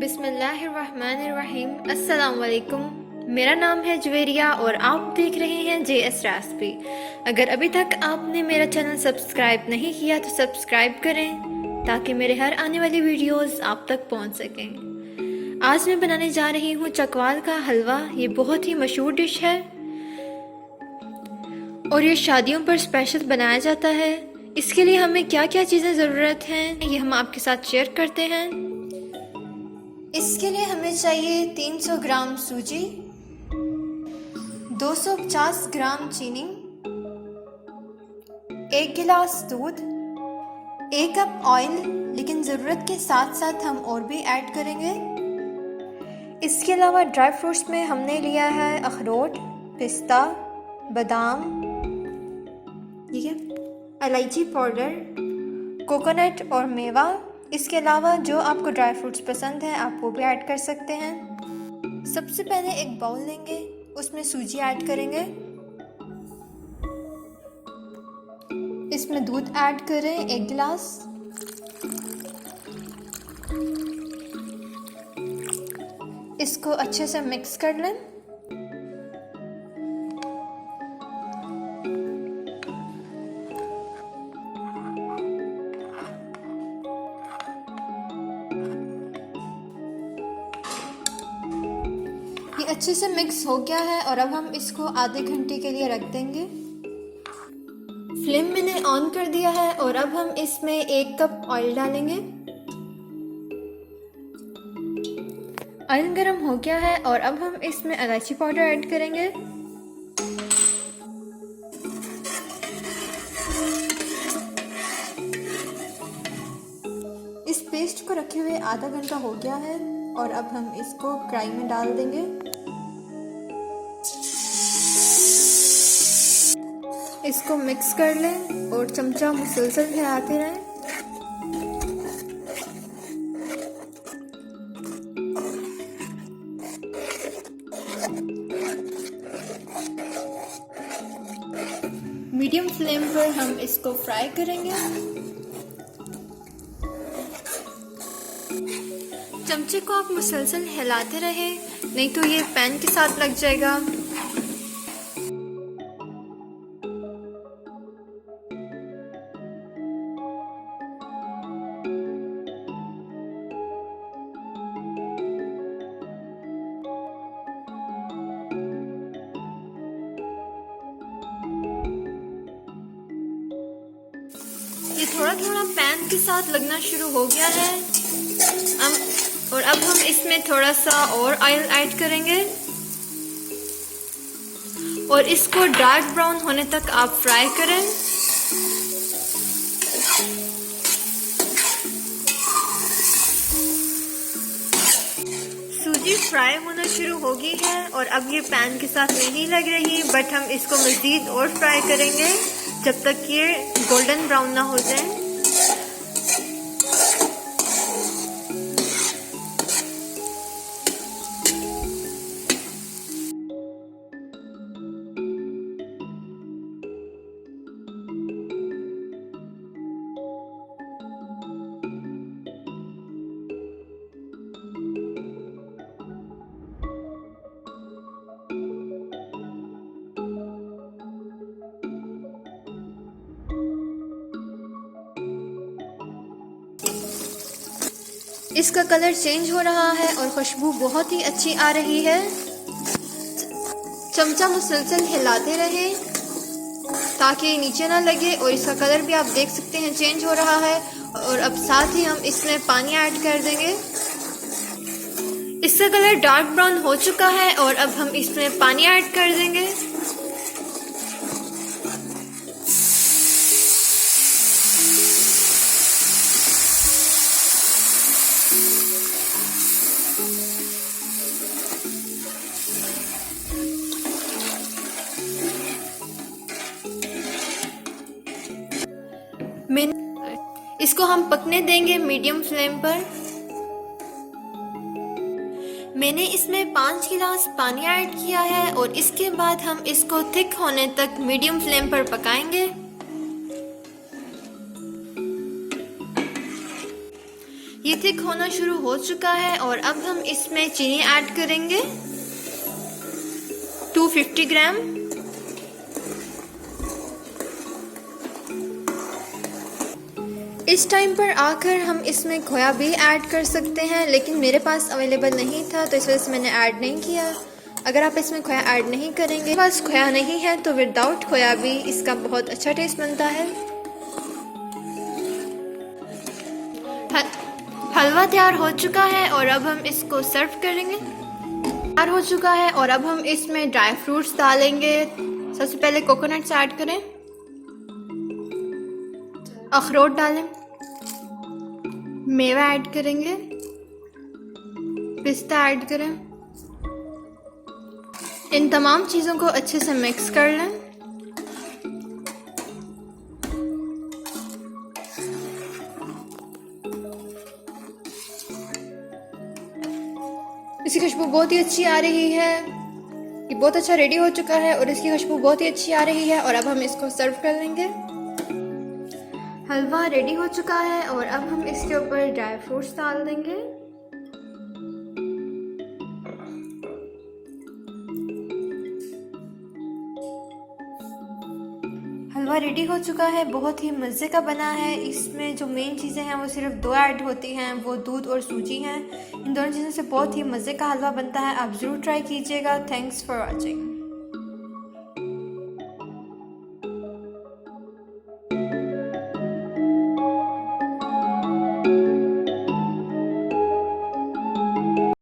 बिस्मिल्लाहिर्रहमानिर्रहीम। अस्सलाम वालेकुम। मेरा नाम है जवेरिया और आप देख रहे हैं JS रेसिपी। अगर अभी तक आपने मेरा चैनल सब्सक्राइब नहीं किया तो सब्सक्राइब करें ताकि मेरे हर आने वाली वीडियोस आप तक पहुंच सकें। आज मैं बनाने जा रही हूं चकवाल का हलवा। ये बहुत ही मशहूर डिश है और ये शादियों पर स्पेशल बनाया जाता है। इसके लिए हमें क्या क्या चीज़ें ज़रूरत हैं ये हम आपके साथ शेयर करते हैं। इसके लिए हमें चाहिए 300 ग्राम सूजी, 250 ग्राम चीनी, 1 गिलास दूध, 1 कप ऑयल, लेकिन ज़रूरत के साथ साथ हम और भी ऐड करेंगे। इसके अलावा ड्राई फ्रूट्स में हमने लिया है अखरोट, पिस्ता, बादाम, ठीक है, इलायची पाउडर, कोकोनट और मेवा। इसके अलावा जो आपको ड्राई फ्रूट्स पसंद है आप वो भी ऐड कर सकते हैं। सबसे पहले एक बाउल लेंगे, उसमें सूजी ऐड करेंगे, इसमें दूध ऐड करें 1 गिलास, इसको अच्छे से मिक्स कर लें। ये अच्छे से मिक्स हो गया है और अब हम इसको आधे घंटे के लिए रख देंगे। फ्लेम मैंने ऑन कर दिया है और अब हम इसमें 1 कप ऑयल डालेंगे। ऑयल गर्म हो गया है और अब हम इसमें इलायची पाउडर ऐड करेंगे। इस पेस्ट को रखे हुए आधा घंटा हो गया है और अब हम इसको कढ़ाई में डाल देंगे। इसको मिक्स कर लें और चमचा मुसलसल हिलाते रहें। मीडियम फ्लेम पर हम इसको फ्राई करेंगे। चमचे को आप मुसलसल हिलाते रहें, नहीं तो ये पैन के साथ लग जाएगा। ये थोड़ा थोड़ा पैन के साथ लगना शुरू हो गया है। और अब हम इसमें थोड़ा सा और ऑयल ऐड करेंगे और इसको डार्क ब्राउन होने तक आप फ्राई करें। सूजी फ्राई होना शुरू हो गई है और अब ये पैन के साथ नहीं लग रही, बट हम इसको मज़ीद और फ्राई करेंगे जब तक ये गोल्डन ब्राउन ना हो जाए। इसका कलर चेंज हो रहा है और खुशबू बहुत ही अच्छी आ रही है। चमचा मुसलसल हिलाते रहें ताकि नीचे ना लगे और इसका कलर भी आप देख सकते हैं चेंज हो रहा है। और अब साथ ही हम इसमें पानी ऐड कर देंगे। इसका कलर डार्क ब्राउन हो चुका है और अब हम इसमें पानी ऐड कर देंगे। इसको हम पकने देंगे मीडियम फ्लेम पर। मैंने इसमें 5 गिलास पानी ऐड किया है और इसके बाद हम इसको थिक होने तक मीडियम फ्लेम पर पकाएंगे। ये थिक होना शुरू हो चुका है और अब हम इसमें चीनी ऐड करेंगे 250 ग्राम। इस टाइम पर आकर हम इसमें खोया भी ऐड कर सकते हैं, लेकिन मेरे पास अवेलेबल नहीं था तो इस वजह से मैंने ऐड नहीं किया। अगर आप इसमें खोया ऐड नहीं करेंगे, मेरे पास खोया नहीं है तो विदाउट खोया भी इसका बहुत अच्छा टेस्ट बनता है। हलवा तैयार हो चुका है और अब हम इसको सर्व करेंगे। तैयार हो चुका है और अब हम इसमें ड्राई फ्रूट्स डालेंगे। सबसे पहले कोकोनट्स ऐड करें, अखरोट डालें, मेवा ऐड करेंगे, पिस्ता ऐड करें। इन तमाम चीज़ों को अच्छे से मिक्स कर लें। इसकी खुशबू बहुत ही अच्छी आ रही है। ये बहुत अच्छा रेडी हो चुका है और इसकी खुशबू बहुत ही अच्छी आ रही है और अब हम इसको सर्व कर लेंगे। हलवा रेडी हो चुका है और अब हम इसके ऊपर ड्राई फ्रूट्स डाल देंगे। हलवा रेडी हो चुका है, बहुत ही मज़े का बना है। इसमें जो मेन चीज़ें हैं वो सिर्फ दो ऐड होती हैं, वो दूध और सूजी हैं। इन दोनों चीज़ों से बहुत ही मज़े का हलवा बनता है। आप ज़रूर ट्राई कीजिएगा। Thanks for watching.